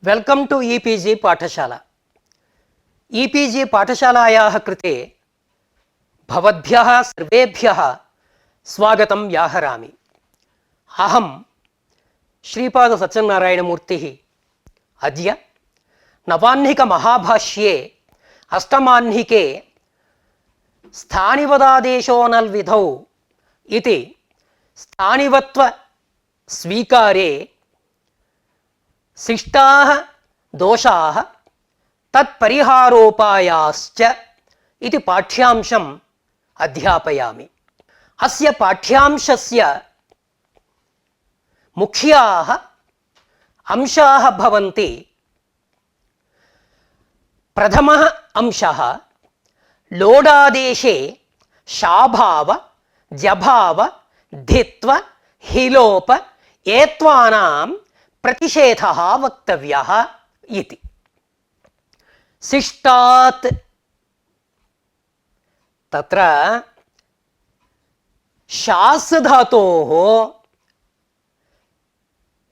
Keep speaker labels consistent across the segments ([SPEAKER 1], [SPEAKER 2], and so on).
[SPEAKER 1] Welcome to e-PG पाठशाला। E-PG पाठशालायाः कृते भवद्भ्यः सर्वेभ्यः स्वागतं व्याहरामि। अहं श्रीपाद सत्यनारायणमूर्तिः। अद्य नवाह्निक महाभाष्ये अष्टमाह्निके स्थानिवदादेशो नल् विधौ इति स्थानिवत्व स्वीकारे शिष्टाः दोषाः तत्परिहारोपायाश्च इति पाठ्यांशम् अध्यापयामि। अस्य पाठ्यांशस्य मुख्याः अंशाः भवन्ति। प्रथमः अंशः लोडादेशे शाभाव जभाव धित्व हिलोप एत्वानां प्रतिषेधः वक्तव्यः इति। शिष्टात् तत्र शास् धातोः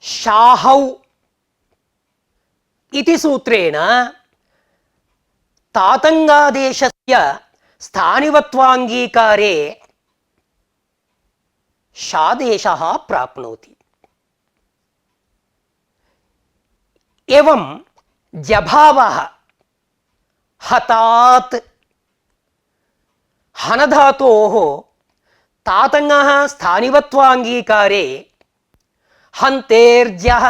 [SPEAKER 1] शाहौ इति सूत्रेण तातङ्गादेशस्य स्थानिवत्वाङ्गीकारे शादेशः प्राप्नोति। एवं जभावः हतात् हनधातोः तातङ्गः स्थानिवत्वाङ्गीकारे हन्तेर्जः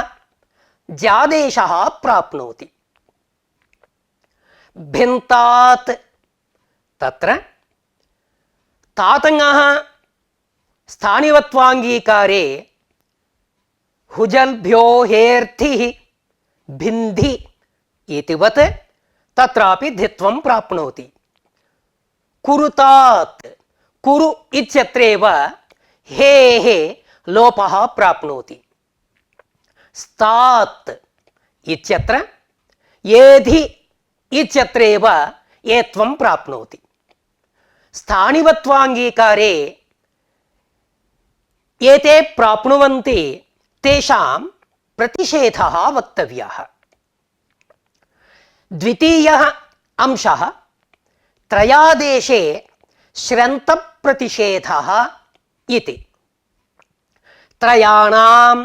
[SPEAKER 1] जादेशः प्राप्नोति। भिन्तात् तत्र तातङ्गः स्थानिवत्वाङ्गीकारे हुजल्भ्यो हेर्थिः भिन्धि इतिवत् तत्रापि धित्वं प्राप्नोति। कुरुतात् कुरु इत्यत्रैव हेः लोपः प्राप्नोति। स्तात् इत्यत्र एधि इत्यत्रैव एत्वं प्राप्नोति। स्थानिवत्वाङ्गीकारे एते प्राप्नुवन्ति तेषां प्रतिषेधः वक्तव्यः। द्वितीयः अंशः त्रयादेशे श्रन्तप्रतिषेधः इति। त्रयाणां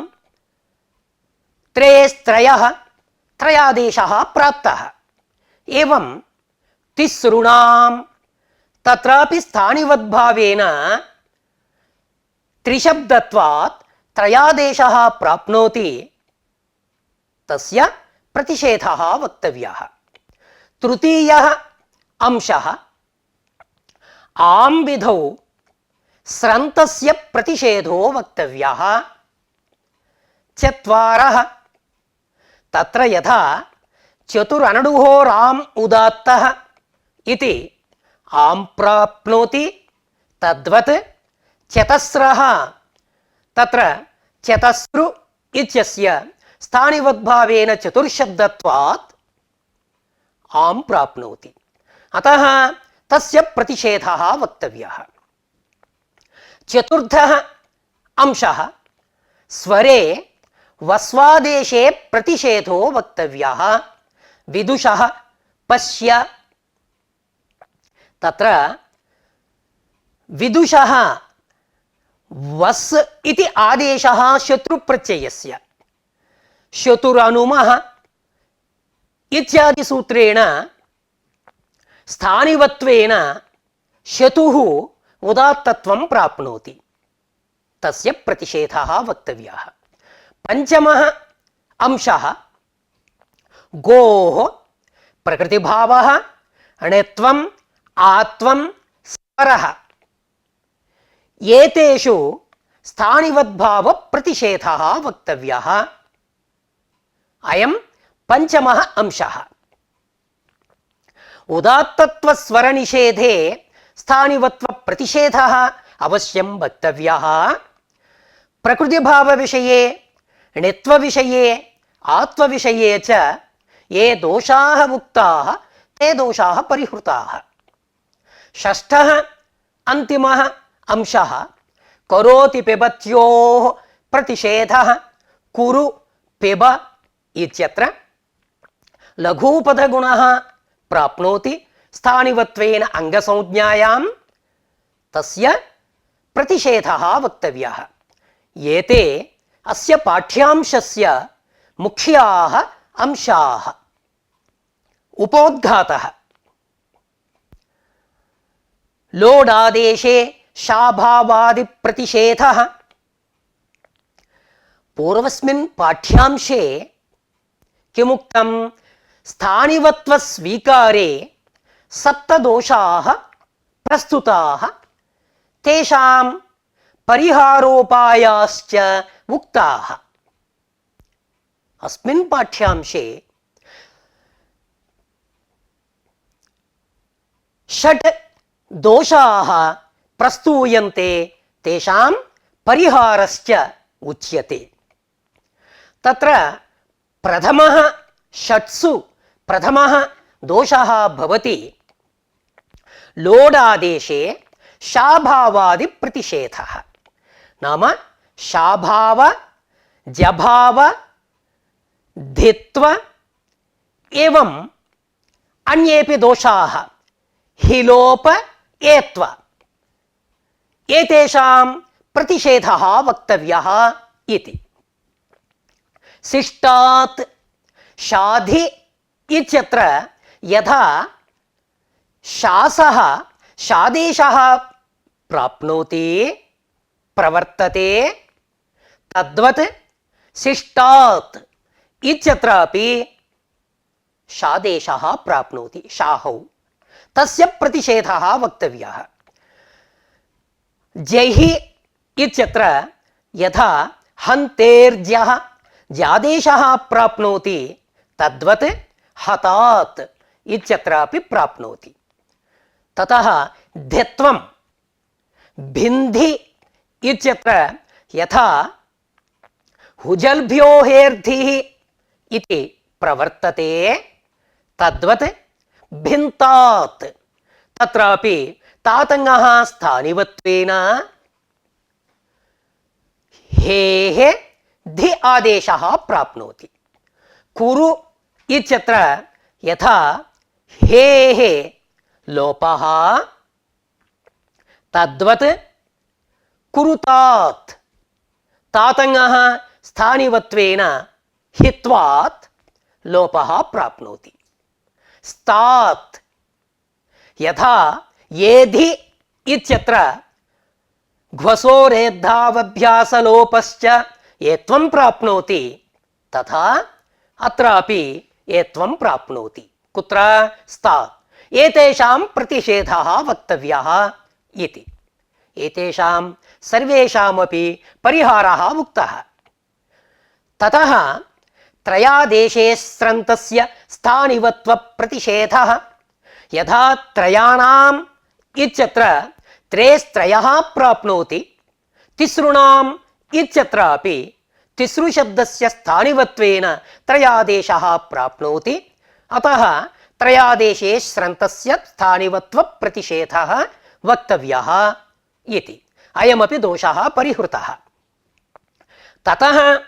[SPEAKER 1] त्रेस्त्रयः त्रयादेशः प्राप्तः। एवं तिसॄणां तत्रापि स्थानिवद्भावेन त्रिशब्दत्वात् त्रयादेशः प्राप्नोति। तस्य प्रतिषेधः वक्तव्यः। तृतीयः अंशः आं विधौ स्रन्तस्य प्रतिषेधो वक्तव्यः। चत्वारः तत्र यथा चतुरनडुः राम् उदात्तः इति आं प्राप्नोति तद्वत् चतस्रः तत्र चतस्रु इत्यस्य स्थानिवद्भावेन चतुर्शब्दत्वात् आं प्राप्नोति। अतः तस्य प्रतिषेधः वक्तव्यः। चतुर्थः अंशः स्वरे वस्वादेशे प्रतिषेधो वक्तव्यः। विदुषः पश्य तत्र विदुषः वस् इति आदेशः शत्रुप्रत्ययस्य शतुरनुमः इत्यादि सूत्रेण स्थानिवत्वेन शतुः उदात्तत्वं प्राप्नोति। तस्य प्रतिषेधः वक्तव्यः। पंचमः अंशः गोः प्रकृतिभावः णत्वम् आत्वं स्वरः एतेषु स्थानिवद्भाव प्रतिषेधः वक्तव्यः। अयं पंचमः अंशः। उदात्तत्व स्वरनिषेधे स्थानिवत्व प्रतिषेधः अवश्यं वक्तव्यः। प्रकृतिभाव विषये णत्व विषये आत्व विषये च ये दोषाः उक्ताः ते दोषाः परिहृताः। षष्ठः अन्तिमः अंशः करोति पिबत्योः प्रतिषेधः कुरु पिब इत्यत्र लघूपधगुणः प्राप्नोति स्थानिवत्वेन अंगसंज्ञायां तस्य प्रतिषेधः वक्तव्यः। एते अस्य पाठ्यांशस्य मुख्याः अंशाः। उपोद्घातः। लोडादेशे शाभावादि प्रतिषेधः। पूर्वस्मिन् पाठ्यांशे किमुक्तं? स्थानिवत्व स्वीकारे सप्तदोषाः प्रस्तुताः, तेषां परिहारोपायाश्च उक्ताः। अस्मिन् पाठ्यांशे षट् दोषाः प्रस्तूयन्ते, तेषां परिहारश्च उच्यते। तत्र प्रथमः षट्सु प्रथमः दोषः भवति लोडादेशे शाभावादि प्रतिषेधः। नाम शाभाव, जभाव, धित्व एवं अन्येपि दोषाः हिलोप एत्व, एतेषां प्रतिषेधः वक्तव्यः इति। शिष्टात् शाधि इत्यत्र यथा शासः शादेशः प्राप्नोति प्रवर्तते, तद्वत् शिष्टात् इत्यत्रापि शादेशः प्राप्नोति, शाहौ, तस्य प्रतिषेधः वक्तव्यः। जहि इत्यत्र यथा हन्तेर्जः ज्यादेशः प्राप्नोति, तद्वत् हतात् इत्यत्रापि प्राप्नोति। ततः धित्वं भिन्धि इत्यत्र यथा हुजल्भ्यो हेर्धिः इति प्रवर्तते, तद्वत् भिन्तात्, तत्रापि तातङ्गः स्थानिवत्वेन हेः धि आदेशः प्राप्नोति। कुरु इत्यत्र यथा हेः लोपः, तद्वत् कुरुतात् तातङ्गः स्थानिवत्वेन हित्वात् लोपः प्राप्नोति। स्तात् यथा येधि इत्यत्र घ्वसोरेद्धावभ्यासलोपश्च एत्वं प्राप्नोति, तथा अत्रापि एत्वं प्राप्नोति। कुत्र? स्तात्। एतेषां प्रतिषेधः वक्तव्यः इति। एतेषां सर्वेषामपि परिहारः उक्तः। ततः त्रयादेशे स्रन्तस्य स्थानिवत्व प्रतिषेधः। यथा त्रयाणाम् इत्यत्र त्रेस्त्रयः प्राप्नोति, तिसॄणाम् इत्यत्रापि तिसृशब्दस्य स्थानिवत्वेन त्रयादेशः प्राप्नोति। अतः त्रयादेशे स्रन्तस्य स्थानिवत्व प्रतिषेधः वक्तव्यः इति। अयमपि दोषः परिहृतः। ततः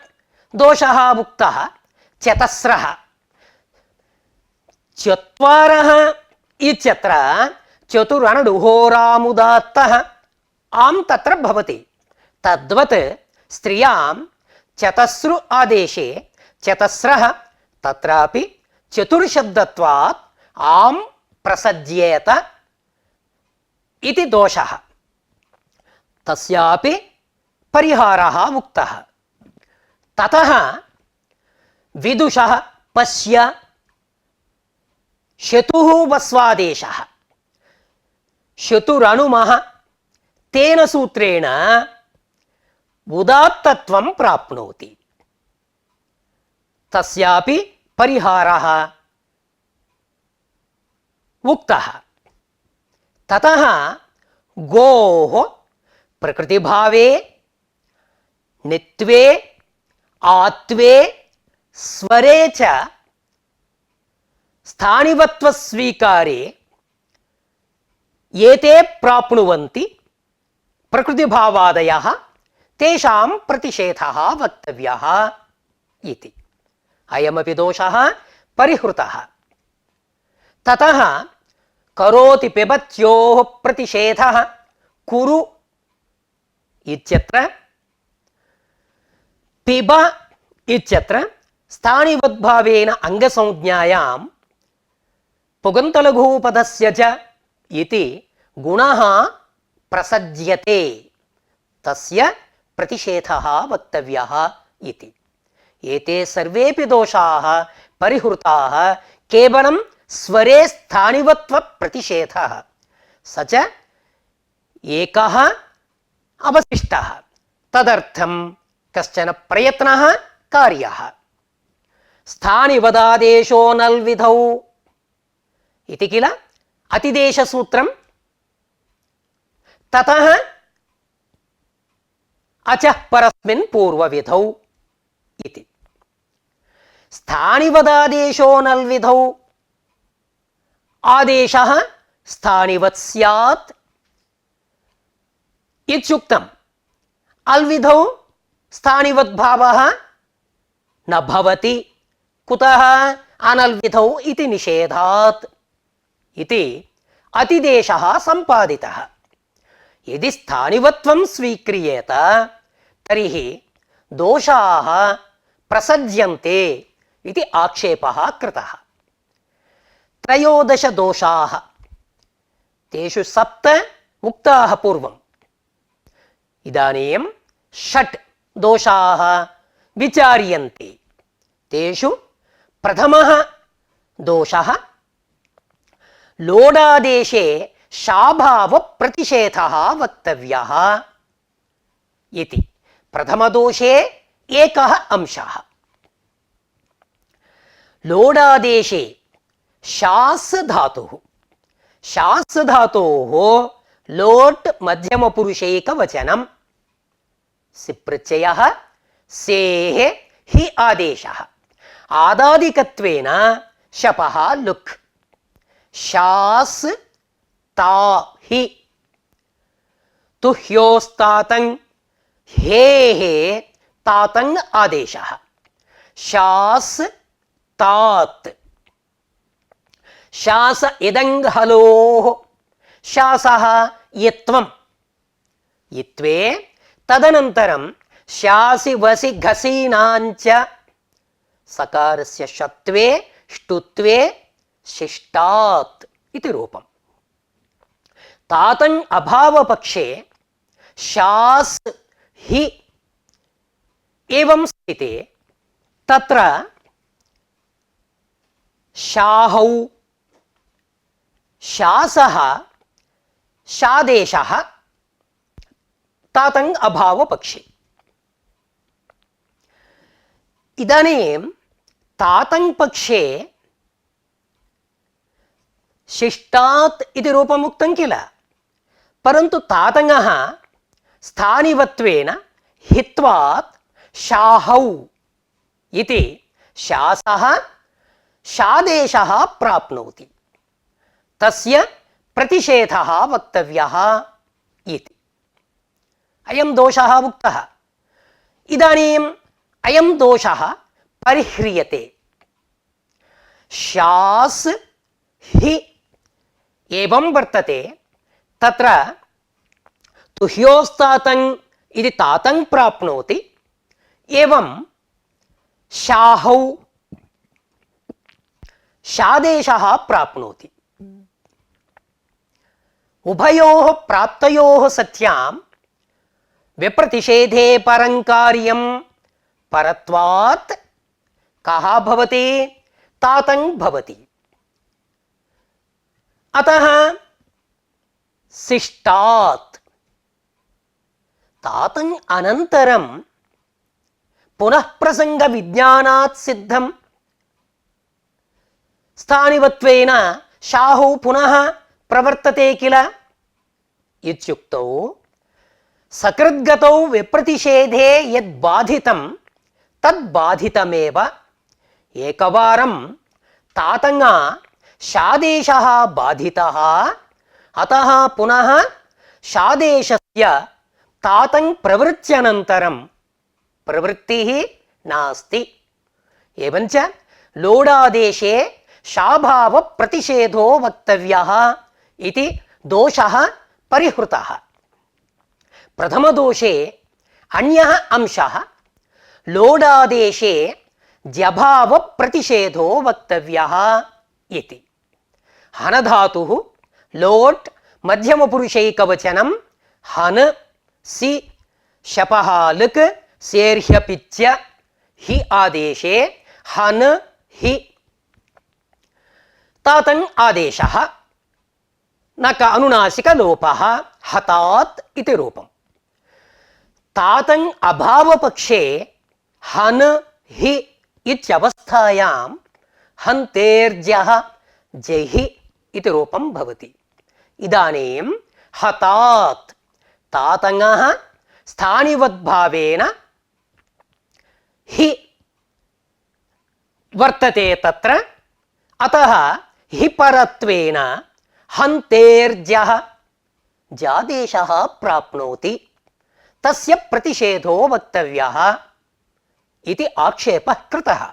[SPEAKER 1] दोषः उक्तः चतस्रः। चत्वारः इत्यत्र चतुरणुहोरामुदात्तः आम् तत्र भवति। तद्वत् स्त्रियां चतस्रु आदेशे चतस्रः, तत्रापि चतुर्शब्दत्वात् आम् प्रसज्येत इति दोषः। तस्यापि परिहारः उक्तः। ततः विदुषः पश्य शतुः वस्वादेशः। शतुरनुमः तेन सूत्रेण उदात्तत्वं प्राप्नोति। तस्यापि परिहारः उक्तः। ततः गोः प्रकृतिभावे नित्वे आत्वे स्वरे च स्थानिवत्वस्वीकारे एते प्राप्नुवन्ति प्रकृतिभावादयः, तेषां प्रतिषेधः वक्तव्यः इति। अयमपि दोषः परिहृतः ततः करोति पिबत्योः प्रतिषेधः कुरु इत्यत्र पिब इत्यत्र स्थानिवद्भावेन अंगसंज्ञायां पुगन्तलघुपदस्य च इति गुणः प्रसज्यते तस्य प्रतिषेधः वक्तव्यः इति। एते सर्वेपि दोषाः परिहृताः केवलं स्वरे स्थानिवत्व प्रतिषेधः स च एकः अवशिष्टः तदर्थं कश्चन प्रयत्नः कार्यः। स्थानिवदादेशो नल्विधौ इति किल अतिदेशसूत्रं ततः अचः परस्मिन् पूर्वविधौ इति। स्थानिवदादेशो नल्विधौ आदेशः स्थानिवत् स्यात् इत्युक्तम् अल्विधौ स्थानिवद्भावः न भवति कुतः अनल्विधौ इति निषेधात् इति अतिदेशः सम्पादितः। यदि स्थानिवत्वं स्वीक्रियेत तर्हि दोषाः प्रसज्यन्ते इति आक्षेपः कृतः। 13 दोषाः तेषु 7 उक्ताः पूर्वम्। इदानीं 6 दोषाः विचार्यन्ते। तेषु प्रथमः दोषः लोडादेशे शाभाव प्रतिषेधः वक्तव्यः इति। प्रथमदोषे एकः अंशः। लोडादेशे शास् धातुः शास् धातोः लोट् मध्यमपुरुषैकवचनं सिप्रत्ययः सेः हि आदेशः आदादिकत्वेन शपः लुक् शास् ता हि तुह्योस्तातं हेः तातं आदेशः शास् तात शास इदं हलोः शासः यत्वं यत्वे तदनन्तरं शासि वसि घसीनाञ्च सकारस्य षत्वे ष्टुत्वे शिष्टात् इति रूपम्। तातं अभावपक्षे शास् हि एवं स्थिते तत्र शाहौ शासः शादेशः तातं अभावपक्षे। इदानीं तातं पक्षे शिष्टात् इति रूपम् उक्तं किल, परन्तु तातङः स्थानिवत्वेन हित्वात् शाहौ इति शासः शादेशः प्राप्नोति तस्य प्रतिषेधः वक्तव्यः इति। अयं दोषः उक्तः। इदानीम् अयं दोषः परिह्रियते। शास् हि एवं वर्तते तत्र तुह्योस्तातं इति तातं प्राप्नोति एवं शाहौ शादेशः प्राप्नोति। उभयोः प्राप्तयोः सत्यां विप्रतिषेधे परं कार्यं परत्वात् कः भवति तातं भवति। अतः शिष्टात् तातं अनन्तरं पुनः प्रसंग विज्ञानात् सिद्धं स्थानिवत्वेन शाहौ पुनः प्रवर्तते किल इत्युक्तौ सकृद्गतौ विप्रतिषेधे यद्बाधितं तद्बाधितमेव। एकवारं तातङा शादेशः बाधितः अतः पुनः शादेशस्य तातं प्रवृत्त्यनन्तरं प्रवृत्तिः नास्ति। एवञ्च लोडादेशे शाभाव प्रतिषेधो वक्तव्यः इति दोषः परिहृतः। प्रथमदोषे अन्यः अंशः लोडादेशे जभाव प्रतिषेधो वक्तव्यः इति। हनधातुः लोट् मध्यमपुरुषैकवचनं हन सि शपः लुक् सेर्ह्यपिच्य हि आदेशे हन हि तातङ् आदेशः नक अनुनासिकलोपः हतात् इति रूपम्। तातङ् अभावपक्षे हन हि इत्यवस्थायां हन्तेर्जः जहि इति रूपं भवति। इदानीं हतात् तातङः स्थानिवद्भावेन हि वर्तते तत्र, अतः हि परत्वेन हन्तेर्जः जादेशः प्राप्नोति, तस्य प्रतिषेधो वक्तव्यः इति आक्षेपः कृतः।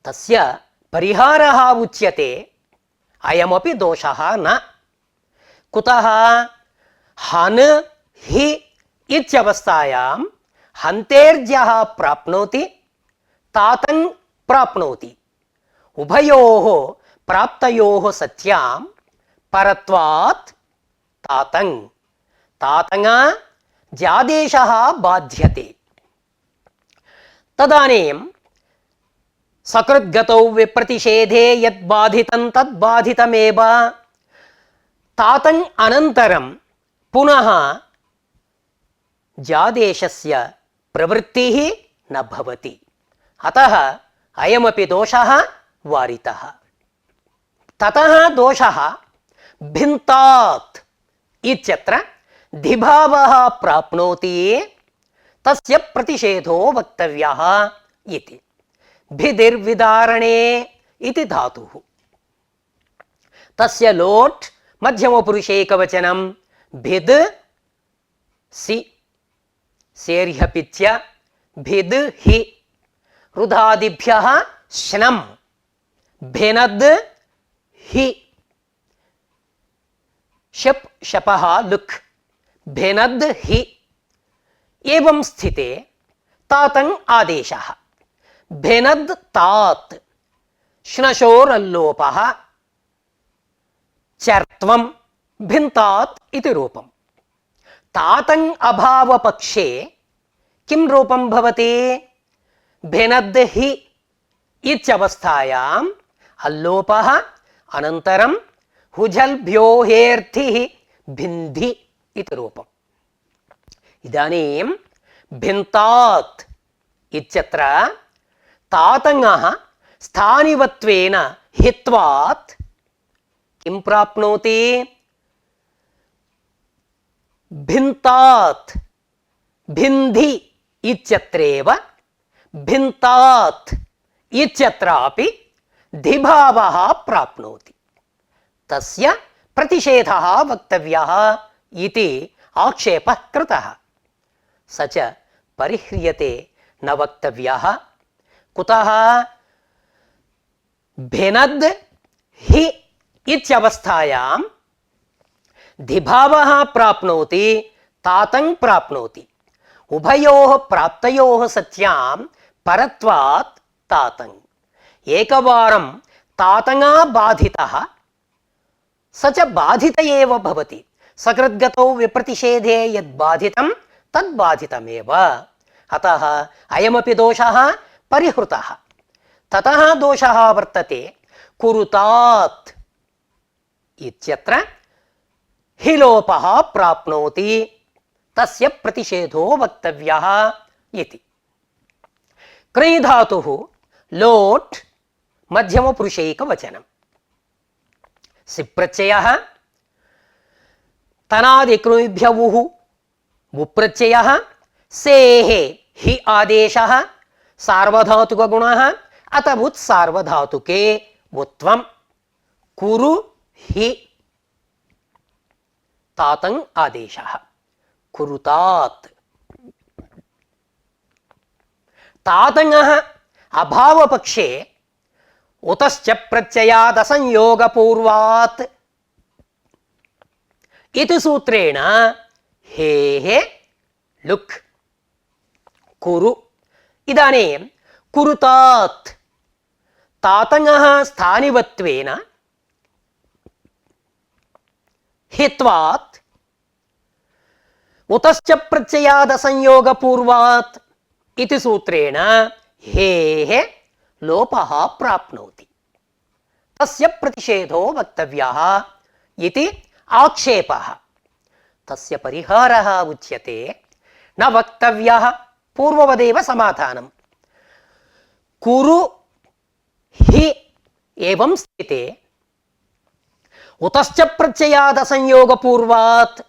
[SPEAKER 1] तस्य परिहारः उच्यते अयमपि दोषः न। कुतः? हन हि इत्यवस्थायां हन्तेर्जः प्राप्नोति, तातङ् प्राप्नोति। उभयोः प्राप्तयोः सत्यां परत्वात् तातङ् तातङ् जादेशः बाध्यते। तदानीं सकृद्गतौ विप्रतिषेधे यद्बाधितं तद्बाधितमेव। तातङ् अनन्तरं पुनः जादेशस्य प्रवृत्तिः न भवति, अतः अयमपि दोषः वारितः। ततः दोषः भिन्तात् इत्यत्र धिभावः प्राप्नोति, तस्य प्रतिषेधो वक्तव्यः इति। भिदिर्विदारणे इति धातुः, तस्य लोट् मध्यमपुरुषैकवचनं भिद् सि सेर्ह्यपिच्य भिद् हि रुधादिभ्यः श्नं भिनद् हि शप् शपः लुक् भिनद् हि। एवं स्थिते तातङ् आदेशः भिनद् तात श्नशोरल्लोपः चर्त्वं भिन्तात् इति रूपम्। तातङ् अभावपक्षे किं रूपं भवति? भिनद् हि इत्यवस्थायाम् अल्लोपः अनन्तरं हुझल्भ्यो हेर्थिः भिन्धि इति रूपम्। इदानीं भिन्तात् इत्यत्र तातङः स्थानिवत्वेन हित्वात् किं प्राप्नोति? भिन्तात् भिन्धि इत्यत्रेव भिन्तात् इत्यत्रापि धिभावः प्राप्नोति, तस्य प्रतिषेधः वक्तव्यः इति आक्षेपः कृतः। स च परिह्रियते न वक्तव्यः। कुतः? भिनद् हि इत्यवस्थायां धिभावः प्राप्नोति, तातङ् प्राप्नोति। उभयोः प्राप्तयोः सत्यां परत्वात् तातङ्। एकवारं तातङा बाधितः स च बाधित एव भवति। सकृद्गतौ विप्रतिषेधे यद्बाधितं तद्बाधितमेव। अतः अयमपि दोषः परिहृतः। ततः दोषः वर्तते कुरुतात् इत्यत्र हि लोपः प्राप्नोति, तस्य प्रतिषेधो वक्तव्यः इति। कृञ् धातुः लोट् मध्यमपुरुषैकवचनं। सिप्रत्ययः तनादिकृभ्यवुः वुप्रत्ययः सेः हि आदेशः सार्वधातुकगुणः अत वुत् सार्वधातुके वुत्वं कुरु हि तातङ् आदेशः कुरुतात्। तातङः अभावपक्षे उतश्च प्रत्ययादसंयोगपूर्वात् इति सूत्रेण हेः लुक् कुरु। इदानीं कुरुतात् तातङः स्थानिवत्वेन हित्वात् उतश्च प्रत्ययादसंयोगपूर्वात् इति सूत्रेण हेः लोपः प्राप्नोति। तस्य प्रतिषेधो वक्तव्यः इति आक्षेपः। तस्य परिहारः उच्यते न वक्तव्यः, पूर्ववदेव समाधानं। कुरु हि एवं स्थिते उतश्च प्रत्ययादसंयोगपूर्वात्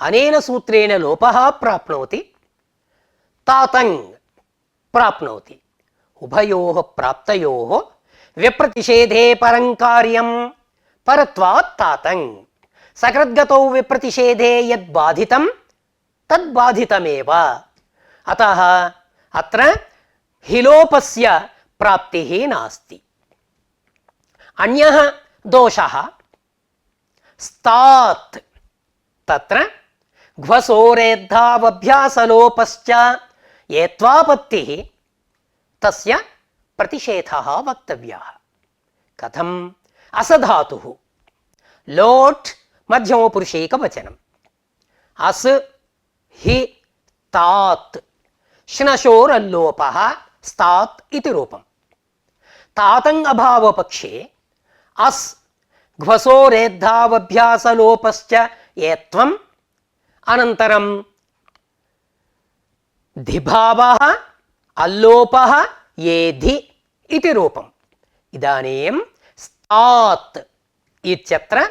[SPEAKER 1] अनेन सूत्रेण लोपः प्राप्नोति, तातङ् प्राप्नोति। उभयोः प्राप्तयोः विप्रतिषेधे परं कार्यं परत्वात् तातङ्। सकृद्गतौ विप्रतिषेधे यद्बाधितं तद्बाधितमेव। अतः अत्र हिलोपस्य प्राप्तिः नास्ति। अन्यः दोषः स्तात्। तत्र घ्वसोरेद्धावभ्यासलोपश्च येत्वापत्तिः तस्य प्रतिषेधः वक्तव्यः। कथम्? असधातुः लोट् मध्यमपुरुषैकवचनम् अस् हि तात् श्नशोरल्लोपः स्तात् इति रूपम्। तातङ् अभावपक्षे अस् घ्वसोरेद्धावभ्यासलोपश्च येत्वम् अनन्तरं धिभावः अल्लोपः येधि इति रूपम्। इदानीं स्तात् इत्यत्र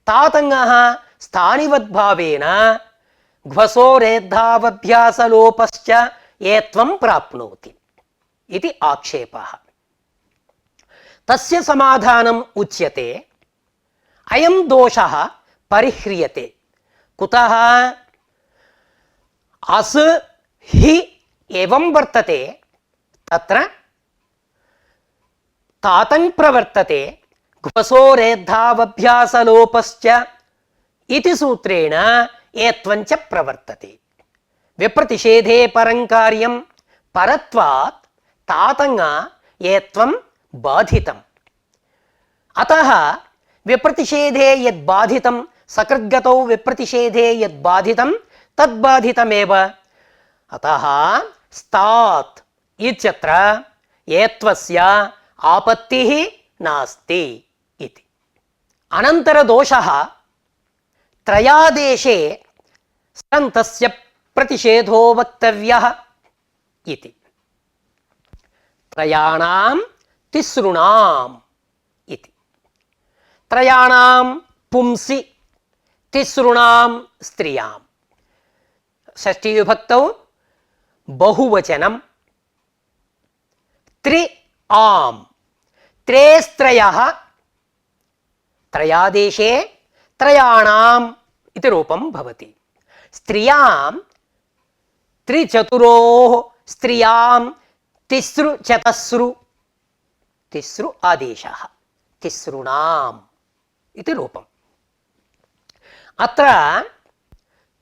[SPEAKER 1] तातङः स्थानिवद्भावेन घ्वसोरेद्धावभ्यासलोपश्च येत्वं प्राप्नोति इति आक्षेपः। तस्य समाधानम् उच्यते अयं दोषः परिह्रियते। कुतः? अस् हि एवं वर्तते, तत्र तातङ् प्रवर्तते, घ्वसोरेद्धावभ्यासलोपश्च इति सूत्रेण एत्वञ्च प्रवर्तते। विप्रतिषेधे परं कार्यं परत्वात् तातङ् एत्वं बाधितम्। अतः विप्रतिषेधे यद्बाधितं सकृद्गतौ विप्रतिषेधे यद्बाधितं तद्बाधितमेव। अतः स्तात् इत्यत्र एत्वस्य आपत्तिः नास्ति इति। अनन्तरदोषः त्रयादेशे सन्तस्य प्रतिषेधो वक्तव्यः इति। त्रयाणां तिसृणाम् इति। त्रयाणां पुंसि तिसृणां स्त्रियां। षष्ठीविभक्तौ बहुवचनं। त्रि आम् त्रेस्त्रयः त्रयादेशे त्रयाणाम् इति रूपं भवति। स्त्रियां त्रिचतुरोः स्त्रियां तिसृ चतस्रु तिसृ आदेशः तिसृणाम् इति रूपम्। अत्र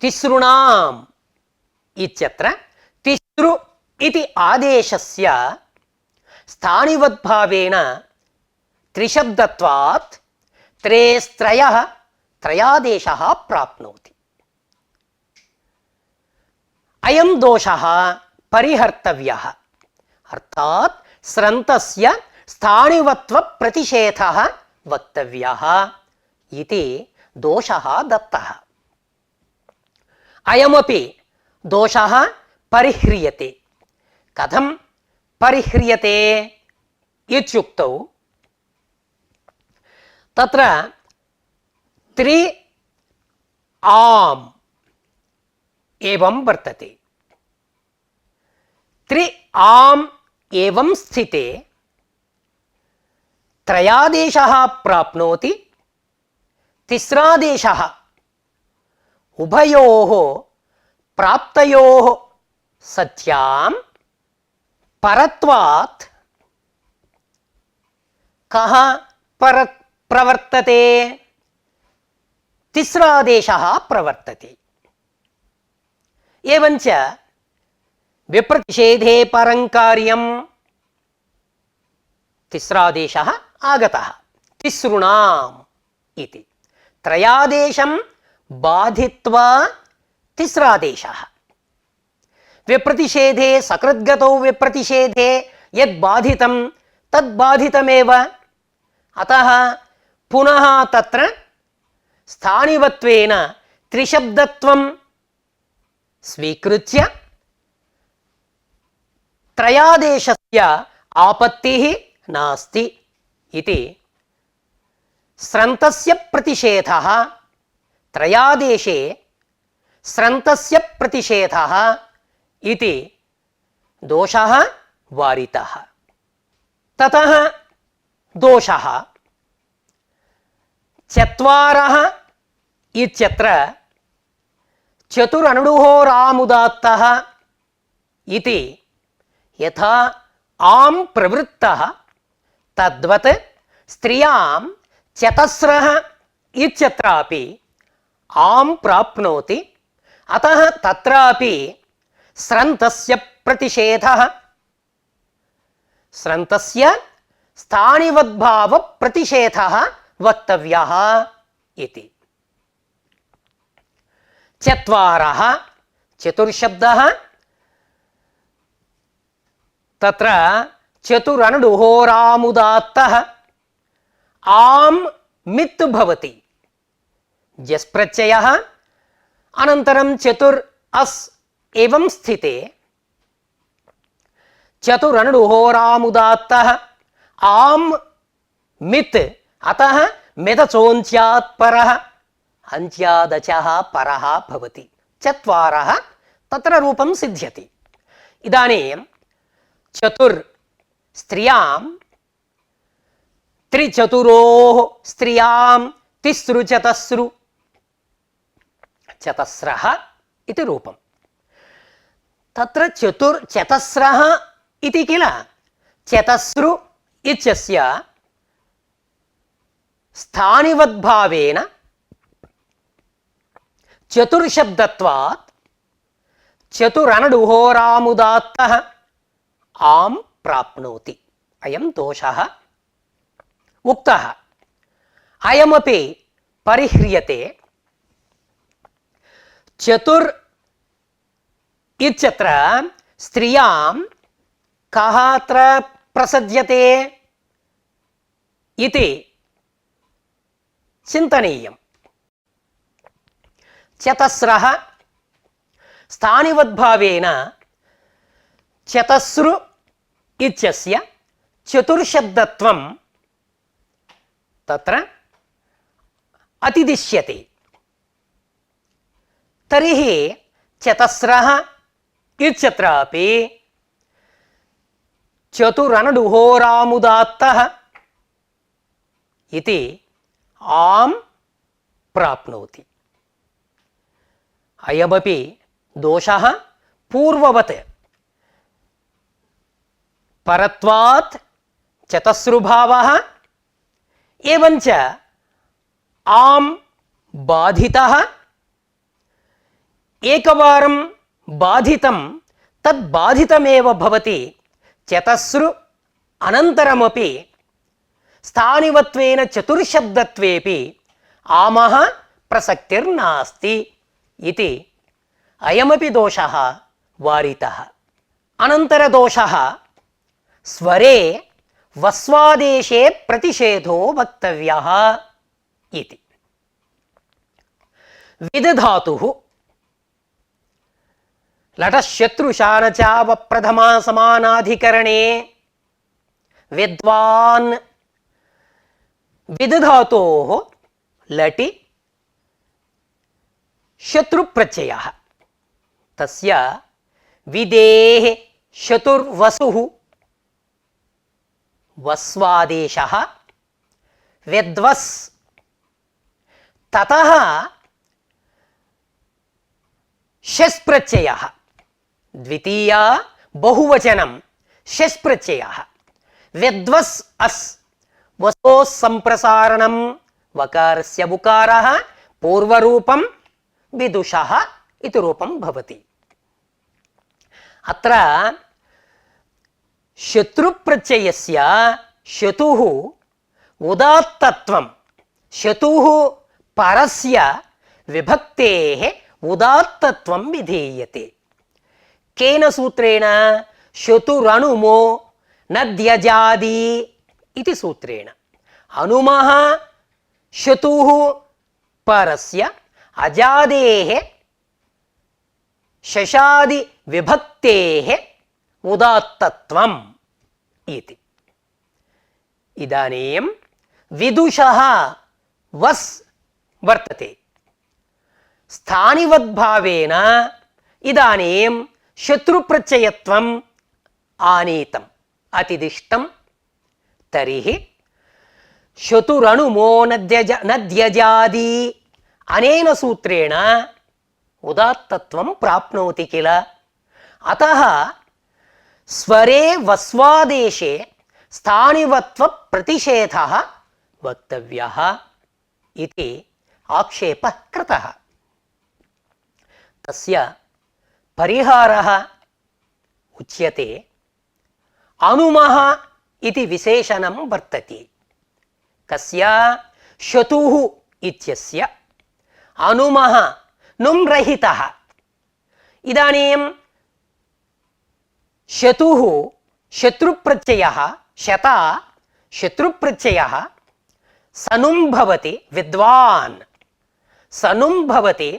[SPEAKER 1] तिसृणाम् इत्यत्र तिसृ इति आदेशस्य स्थानिवद्भावेन त्रिशब्दत्वात् त्रेस्त्रयः त्रयादेशः प्राप्नोति। अयं दोषः परिहर्तव्यः, अर्थात् स्रन्तस्य स्थानिवत्व प्रतिषेधः वक्तव्यः इति दोषः दत्तः। अयमपि दोषः परिह्रियते। कथं परिह्रियते इत्युक्तौ तत्र त्रि आम् एवं वर्तते। त्रि आम् एवं स्थिते त्रयादेशः प्राप्नोति, तिस्रादेशः उभयोः प्राप्तयोः सत्यां परत्वात् कः प्रवर्तते? तिस्रादेशः प्रवर्तते। एवञ्च विप्रतिषेधे परं कार्यं तिस्रादेशः आगतः तिसृणाम् इति। त्रयादेशं बाधित्वा तिस्रादेशः। विप्रतिषेधे सकृद्गतौ विप्रतिषेधे यद् बाधितं तद् बाधितमेव। अतः पुनः तत्र स्थानिवत्वेन त्रिशब्दत्वं स्वीकृत्य त्रयादेशस्य आपत्तिः नास्ति इति स्रन्तस्य प्रतिषेधः। त्रयादेशे स्रन्तस्य प्रतिषेधः इति दोषः वारितः। ततः दोषः चत्वारः इत्यत्र चतुरनुडुहोरामुदात्तः इति यथा आं प्रवृत्तः तद्वत् स्त्रियां चतस्रः इत्यत्रापि आं प्राप्नोति। अतः तत्रापि स्रन्तस्य प्रतिषेधः स्रन्तस्य स्थानिवद्भाव प्रतिषेधः वक्तव्यः इति। चत्वारः चतुर्शब्दः तत्र चतुरनुडुहोरामुदात्तः आं मित् भवति जस् प्रत्ययः अनन्तरं चतुर् अस् एवं स्थिते चतुरनुडुहोरामुदात्तः आं मित्। अतः मेदचोन्त्यात् परः अन्त्यादचः परः भवति। चत्वारः तत्र रूपं सिद्ध्यति। इदानीं चतुर् स्त्रियां त्रिचतुरोः स्त्रियां तिसृ चतस्रु चतस्रः इति रूपं। तत्र चतुर्चतस्रः इति किल चतस्रु इत्यस्य स्थानिवद्भावेन चतुर्शब्दत्वात् चतुरनुडुहोरामुदात्तः आं प्राप्नोति। अयं दोषः उक्तः। अयमपि परिह्रियते। चतुर् इत्यत्र स्त्रियां कः अत्र प्रसज्यते इति चिन्तनीयं। चतस्रः स्थानिवद्भावेन चतस्रु इत्यस्य चतुर्शब्दत्वं तत्र अतिदिश्यते। तर्हि चतस्रः इत्यत्रापि चतुरनुडुहोरामुदात्तः इति आं प्राप्नोति। अयमपि दोषः पूर्ववत् परत्वात् चतस्रुभावः एवञ्च आं बाधितः एकवारं बाधितं तद्बाधितमेव भवति। चतस्रु अनन्तरमपि स्थानिवत्वेन चतुर्शब्दत्वेपि आमः प्रसक्तिर्नास्ति इति अयमपि दोषः वारितः। अनन्तरदोषः स्वरे वस्वादेशे प्रतिषेधो वक्तव्यः इति। विदधातुः लटशत्रुशानचावप्रथमा समानाधिकरणे विद्वान् विदधातोः लटि शत्रुप्रत्ययः तस्य विदेः शतुर्वसुः वस्वादेशः विद्वस् ततः शस् प्रत्ययः द्वितीया बहुवचनं शस् प्रत्ययः विद्वस् अस् వసోः సంప్రసారణం వకారస్య ఉకారः పూర్వరూపం విదుషः इति రూపం భవతి. అత్ర శత్రుప్రత్యయస్య శతుః ఉదాత్తత్వం శతుః పరస్య విభక్తేః ఉదాత్తత్వం విధీయతే. కేన సూత్రేణ? శతురనుమో నద్యజాది इति సూత్రేణ. అనుమః శతుః పరస్య అజాదేః శశాది విభక్తేః ఉదాత్తత్వం इति. ఇదానీం విదుషः వస్ వర్తతే. స్థానివద్భావేన ఇదానీం శత్రుప్రత్యయత్వం ఆనీతం అతిదిష్టం. తరిహి శతురనుమో నద్యజాది అనేన సూత్రేణ ఉదాత్తత్వం ప్రాప్నోతి కిల. అతః స్వరే వస్వాదేశే స్థానివత్వ ప్రతిషేధః వక్తవ్యః इति ఆక్షేపः కృతः. తస్య పరిహారः ఉచ్యతే. అనుమః इति విశేషణం వర్తతే. కస్య? శతుః ఇత్యస్య. అనుమః నుం రహితః. ఇదానీం శతుః శత్రుప్రత్యయः శత శత్రుప్రత్యయः సనుం భవతి విద్వాన్ సనుం భవతి.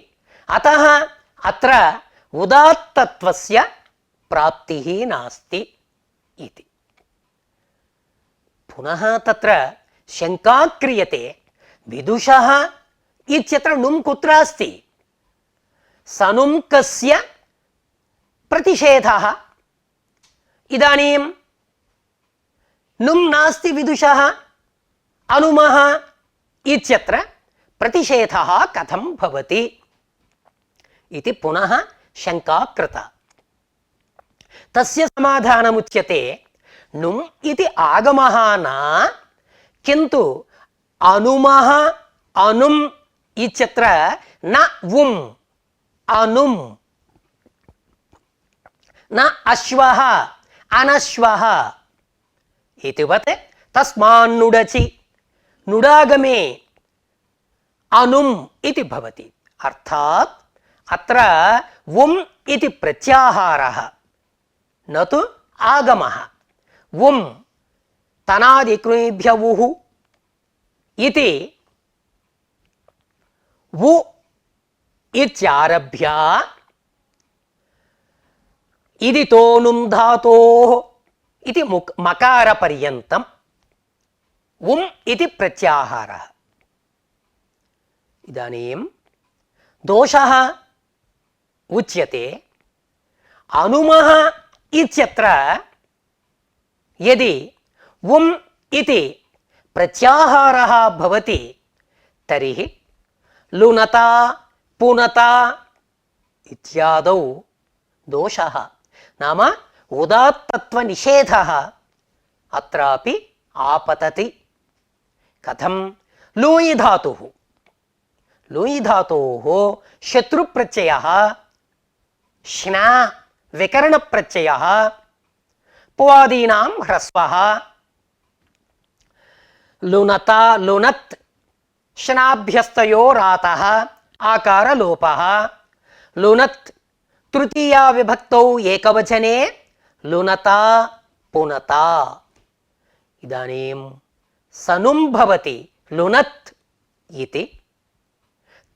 [SPEAKER 1] అతః అత్ర ఉదాత్తత్వస్య ప్రాప్తిః నాస్తి इति. పునః తత్ర శంకా క్రియతే. విదుషः ఇత్యత్ర నుం కుత్ర అస్తి? సనుం కస్య ప్రతిషేధः? ఇదానీం నుం నాస్తి విదుషः అనుమః ఇత్యత్ర ప్రతిషేధः కథం భవతి इति పునః శంకా కృత. తస్య సమాధానముచ్యతే. నుం ఇది ఆగమః న కింటు అనుమః అనుం ఇత్యత్ర న వుం అనుం న అశ్వః అనశ్వః ఇతివత్ తస్మాన్నుడచి నుడాగమే అనుం इति భవతి. అర్థాత్ అత్ర వుం इति ప్రత్యాహారः నతు ఆగమः. వుం తనాదిక్రునిభ్య వుః इति వు ఇత్యారభ్య ఇది తోనుం ధాతోః इति మకార పర్యంతం వుం इति ప్రత్యాహారः. ఇదానీం దోషः ఉచ్యతే. అనుమః ఇత్యత్ర యది వుం इति ప్రత్యాహారः భవతి తర్हि లునత పునత ఇత్యాదౌ దోషः నామ ఉదాత్తత్వ నిషేధः అత్రాపి ఆపతతి. కథం? Louis ధాతుః Louis ధాతోః శత్రుప్రత్యయः ష్నా వికరణప్రత్యయः పువాదీనాం హ్రస్వः లునత లునత్ ష్నాభ్యస్తయోరాతః ఆకారలోపः లునత్ తృతీయా విభక్తౌ ఏకవచనే లునత పునత. ఇదానీం సనుం భవతి లునత్ इति.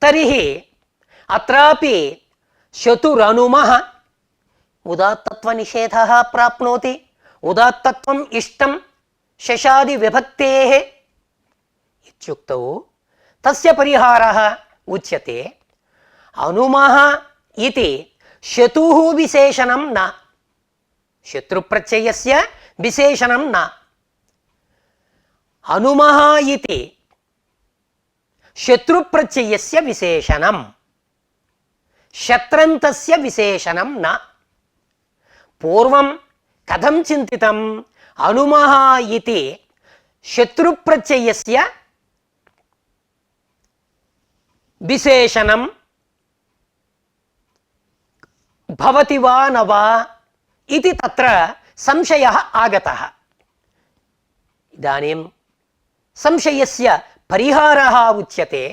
[SPEAKER 1] తర్हि అత్రాపి శతురనుమః ఉదాత్తత్వ నిషేధः ప్రాప్నోతి. ఉదాత్తత్వం ఇష్టం శశాది విభక్తేః ఇత్యుక్తౌ తస్య పరిహారः ఉచ్యతే. అనుమః इति శతుః విశేషణం న శత్రుప్రత్యయస్య విశేషణం న. అనుమః इति శత్రుప్రత్యయస్య విశేషణం శత్రంతస్య విశేషణం న. పూర్వం కథం చింతితం? అనుమః इति శత్రుప్రత్యయస్య విశేషణం భవతి వా న వా ఇది తత్ర సంశయः ఆగతः. ఇదానీం సంశయస్య పరిహారः ఉచ్యతే.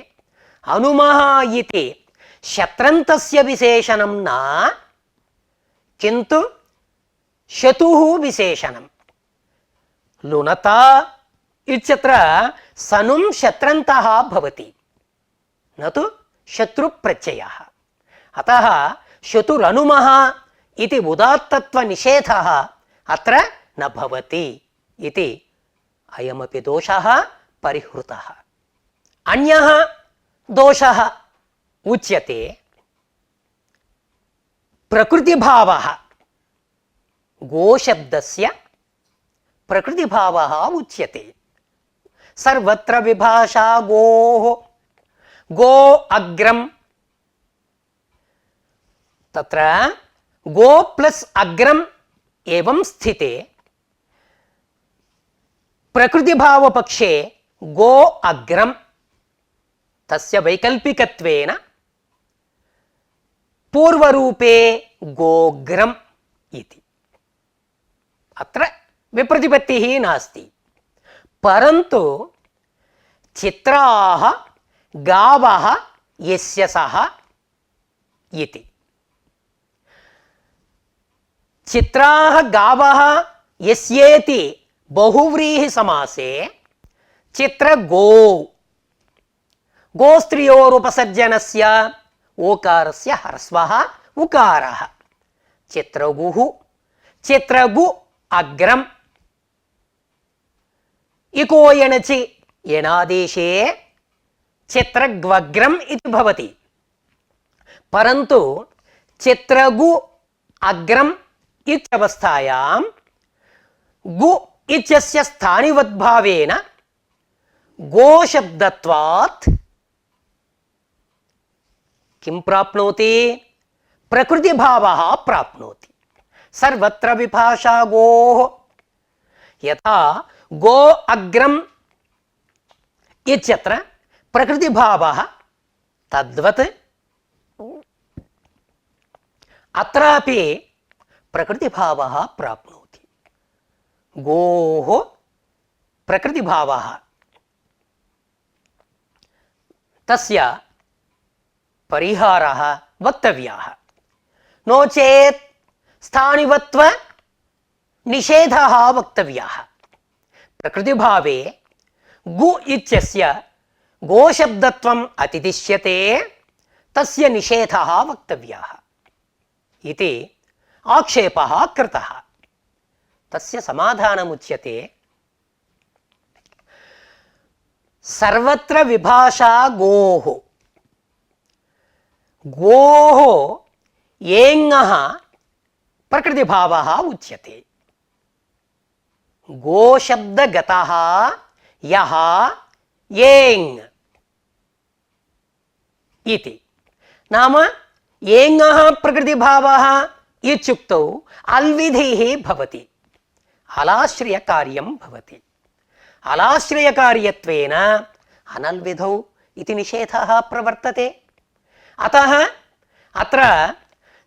[SPEAKER 1] హనుమः ఇతి శత్రంతస్య విశేషణం న కింటు శతుః విశేషణం. లునతా ఇత్యత్ర సనుం శత్రంతః భవతి నతు శత్రుప్రత్యయः. అతః శతురనుమः इति उदात्तत्वनिषेधः अत्र न भवति इति अयमपि दोषः परिहृतः. अन्यः दोषः उच्यते प्रकृतिभावः. गोशब्दस्य प्रकृतिभावः उच्यते. सर्वत्र विभाषा गोः गो अग्रम तत्र गो प्लस अग्रम एवं स्थिते प्रकृति भाव पक्षे गो अग्रम तस्य वैकल्पिकत्वेन पूर्वरूपे गोग्रम इति. अत्र विप्रतिपत्तिः नास्ति. परन्तु चित्राः गावः यस्य सः इति. चित्राः गावः यस्येति बहुव्रीहि समासे चित्रगो गोस्त्रियोरुपसर्जनस्य ओकारस्य ह्रस्वः उकारः. चित्रगुः चित्रगु अग्रम इको यणचि यणादेशे चित्रग्वग्रम इति भवति. परन्तु चित्रगु अग्रम इत्यवस्थायां गु इत्यस्य स्थानिवद्भावेन गोशब्दत्वात् किं प्राप्नोति? प्रकृतिभावः प्राप्नोति. सर्वत्र विभाषा गोः यथा गो अग्रम इत्यत्र प्रकृतिभावः तद्वत् अत्रापि प्रकृतिभावः प्राप्नोति. गोः प्रकृतिभावः तस्य परिहारः वक्तव्यः. नो चेत् स्थानिवत्व निषेधः वक्तव्यः. प्रकृतिभावे गु इत्यस्य गोशब्दत्वम् अतिदिश्यते तस्य निषेधः वक्तव्यः इति आक्षेपः कृतः. तस्य समाधानमुच्यते सर्वत्र विभाषा गोः. गोः येङः प्रकृतिभावः उच्यते. गोशब्दगतः यः येङ इति. नाम येङः प्रकृतिभावः इत्युक्तौ अल्विधिः भवति. अलाश्रयकार्यं भवति. अलाश्रयकार्यत्वेन अनल्विधौ इति निषेधः प्रवर्तते. अतः अत्र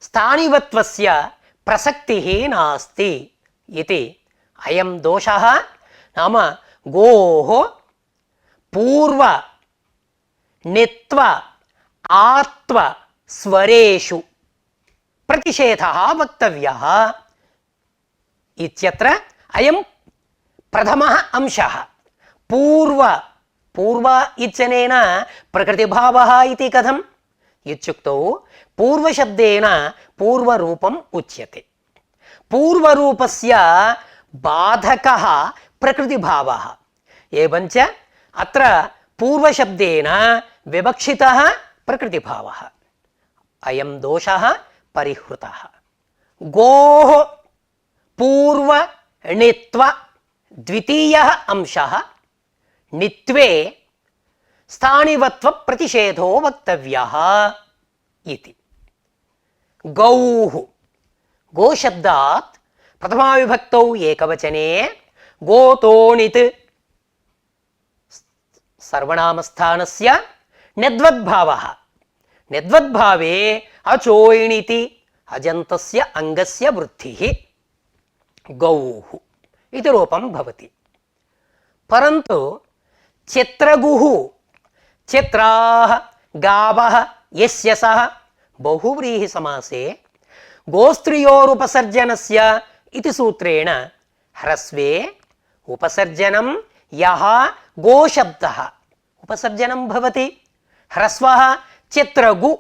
[SPEAKER 1] स्थानिवत्वस्य प्रसक्तिः नास्ति इति अयं दोषः. नाम गोः पूर्व नित्व आत्व स्वरेषु प्रतिषेधः वक्तव्यः इत्यत्र अयं प्रथमः अंशः. पूर्व इत्यनेन प्रकृतिभावः इति कथम् इत्युक्तौ पूर्वशब्देन पूर्वरूपम् उच्यते. पूर्वरूपस्य बाधकः प्रकृतिभावः. एवञ्च अत्र पूर्वशब्देन विवक्षितः प्रकृतिभावः. अयं दोषः परिहृतः. गोः पूर्व णित्व द्वितीयः अंशः णित्वे स्थानिवत्व प्रतिषेधो वक्तव्यः इति. गौः गोशब्दात् प्रथमाविभक्तौ एकवचने गोतोणित् सर्वनामस्थानस्य नेद्वद्भावः नेद्वद्भावे अचोयिणीति अजन्तस्य अंगस्य वृद्धिः गौः इति रूपं भवति। परन्तु चित्रगुः चित्राः गावः यस्य सः बहुव्रीहि समासे गोस्त्रियोरुपसर्जनस्य इति सूत्रेण ह्रस्वे उपसर्जनं यः गोशब्दः उपसर्जनं भवति ह्रस्वः चित्रगु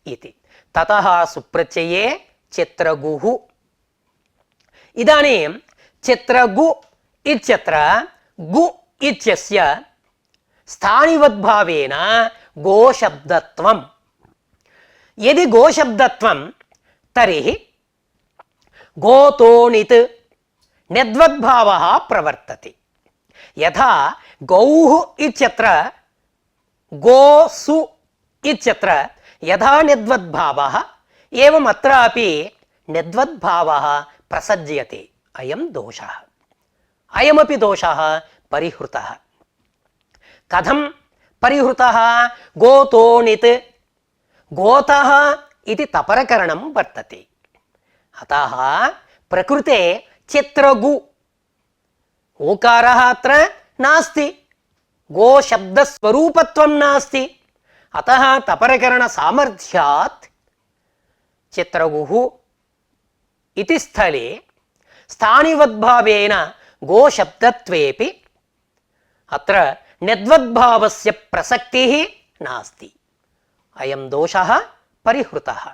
[SPEAKER 1] इति ततः सुप्रत्यये चित्रगुः। इदानीं चित्रगु इत्यत्र गु इत्यस्य स्थानिवद्भावेन गोशब्दत्वं। यदि गोशब्दत्वं तर्हि गोतोनित् नेद्वद्भावः प्रवर्तते। यथा गौः इत्यत्र गोसु इत्यत्र यथा नेद्वद्भावः एवम् अत्रापि नेद्वद्भावः प्रसज्यते। अयं दोषः। अयमपि दोषः परिहृतः। कथं परिहृतः? गोतोनित् गोतः इति तपरकरणं वर्तते। अतः प्रकृते चित्रगु ओकारः अत्र नास्ति, गोशब्दस्वरूपत्वं नास्ति। अतः तपरकरणसामर्थ्यात् चित्रगुः इति स्थले स्थानिवद्भावेन गोशब्दत्वेपि अत्र नेद्वद्भावस्य प्रसक्तिः नास्ति। अयं दोषः परिहृतः।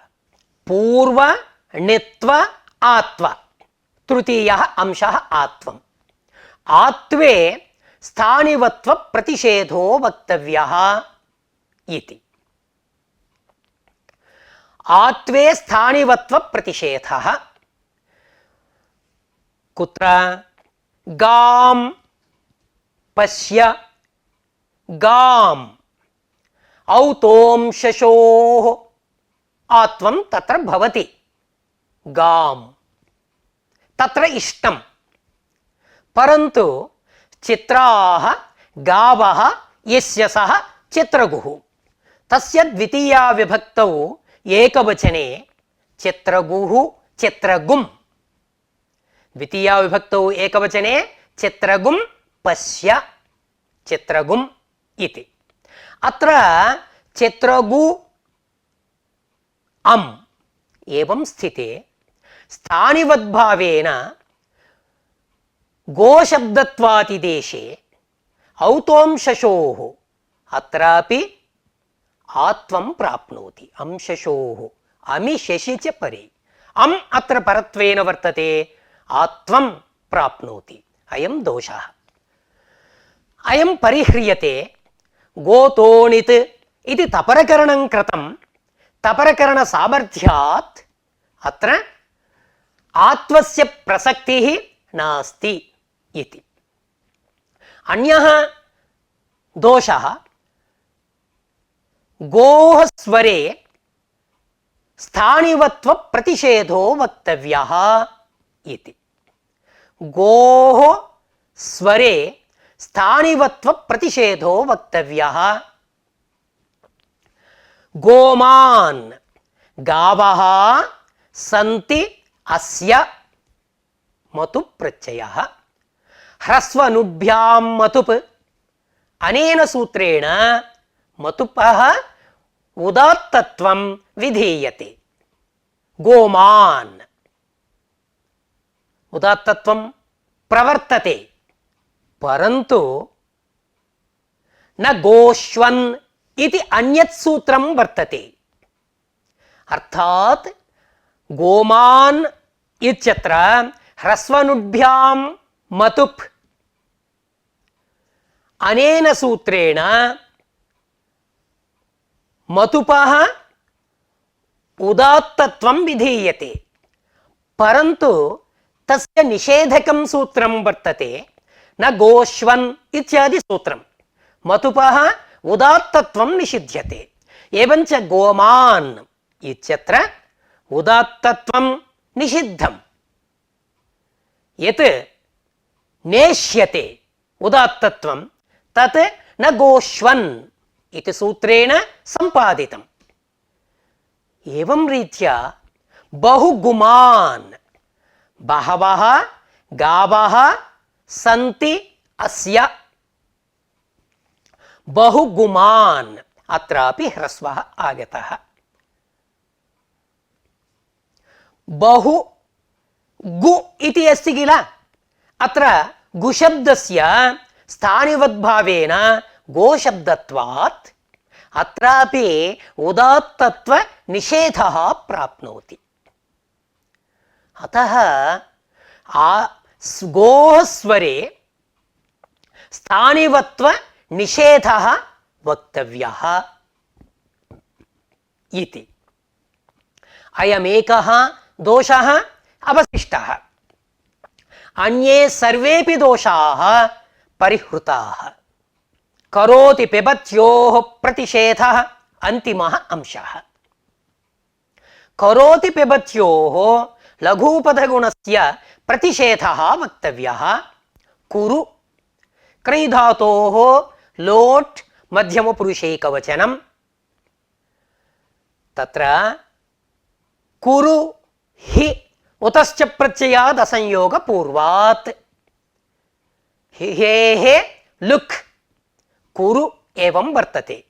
[SPEAKER 1] पूर्व णित्व आत्व तृतीयः अंशः आत्वम्। आत्वे स्थानिवत्व प्रतिषेधो वक्तव्यः इति। आत्वे स्थानिवत्व प्रतिषेधः कुत्र? गां पश्य गाम् औतों शशोः आत्वं तत्र भवति। गाम् तत्र इष्टं। परन्तु चित्राः गावः यस्य सः चित्रगुः तस्य द्वितीया विभक्तौ एकवचने चित्रगुः चित्रगुम्, द्वितीया विभक्तौ एकवचने चित्रगुं पश्य चित्रगुम् इति। अत्र चित्रगु अम् एवं स्थिते स्थानिवद्भावेन गोशब्दत्वातिदेशे औतों शशोः अत्रापि आत्वं प्राप्नोति। अंशशोः अमि शशि च परे अम् अत्र परत्वेन वर्तते, आत्वं प्राप्नोति। अयं दोषः। अयं परिह्रियते। गोतोनित् इति तपरकरणं कृतं। तपरकरणसामर्थ्यात् अत्र आत्वस्य प्रसक्तिः नास्ति इति। अन्यः दोषः गोः स्वरे स्थानिवत्व प्रतिषेधो वक्तव्यः इति। गोः स्वरे स्थानिवत्व प्रतिषेधो वक्तव्यः। गोमान् गावः सन्ति अस्य मतुप् प्रत्ययः ह्रस्वनुभ्यां मतुप्। अनेन सूत्रेण मतुपः उदात्तत्वं विधीयते। गोमान् उदात्तत्वं प्रवर्तते, परन्तु न गोष्वन् इति अन्यत् सूत्रं वर्तते। अर्थात् गोमान् इत्यत्र ह्रस्वनुभ्यां मतुप्। अनेन सूत्रेण मतुपः उदात्तत्वं विधीयते, परन्तु तस्य निषेधकं सूत्रं वर्तते। न गोष्वन् इत्यादि सूत्रं मतुपः उदात्तत्वं निषिध्यते। एवञ्च गोमान् इत्यत्र उदात्तत्वं निषिद्धं। यत् नेष्यते उदात्तत्वं तत् न गोष्वन् इति सूत्रेण सम्पादितम्। एवं रीत्या बहुगुमान् बहवः गावः सन्ति अस्य। बहुगुमान् अत्रापि ह्रस्वः आगतः। बहु गु इति अस्ति किल, अत्र गुशब्दस्य स्थानिवद्भावेन गोशब्दत्वात् अत्रापि उदात्तत्व निषेधः प्राप्नोति। अतः गोः स्वरे स्थानिवत्व निषेधः वक्तव्यः इति। अयमेकः दोषः अवशिष्टः। अन्ये सर्वेपि दोषाः परिहृताः। करोति पिबत्योः प्रतिषेधः अन्तिमः अंशः। करोति पिबत्योः लघूपधगुणस्य प्रतिषेधः वक्तव्यः। कुरु क्रयि धातोः लोट् मध्यमपुरुषैकवचनं। तत्र कुरु हि उतश्च प्रत्ययाद् असंयोगपूर्वात्। हेः लुक् कुरु एवं वर्तते।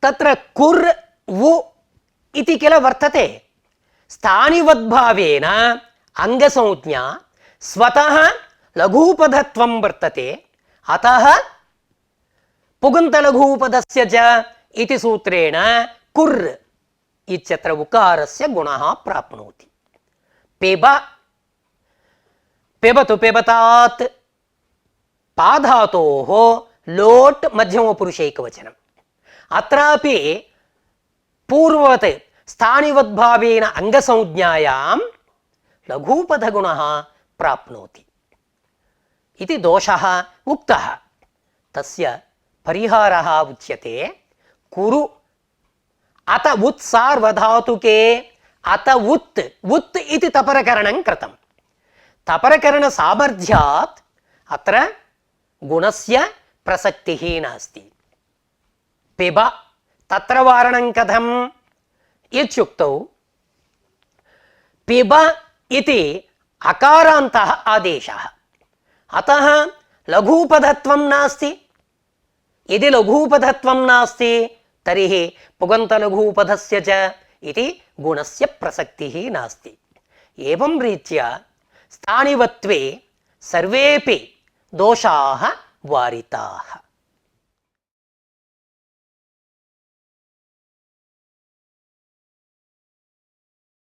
[SPEAKER 1] तत्र कुर् वु इति किल वर्तते, स्थानिवद्भावेन अंगसंज्ञा स्वतः लघूपधत्वं वर्तते। अतः पुगन्तलघूपधस्य च इति सूत्रेण कुर् इत्यत्र उकारस्य गुणः प्राप्नोति। पिब पिबतु पिबतात् पाधातोः लोट् मध्यमपुरुषैकवचनम्। अत्रापि पूर्ववत् स्थानिवद्भावेन अंगसंज्ञायां लघूपधगुणः प्राप्नोति इति दोषः उक्तः। तस्य परिहारः उच्यते। कुरु अत उत् सार्वधातुके अत उत् उत् इति तपरकरणं कृतं। तपरकरण सामर्थ्यात् अत्र गुणस्य प्रसक्तिः नास्ति। पिब तत्र वारणं कथम् इत्युक्तौ पिब इति अकारान्तः आदेशः। अतः लघूपधत्वं नास्ति। यदि लघूपधत्वं नास्ति तर्हि पुगन्तलघूपधस्य च इति गुणस्य प्रसक्तिः नास्ति। एवं रीत्या स्थानिवत्वे सर्वेपि दोषाः वारिताः।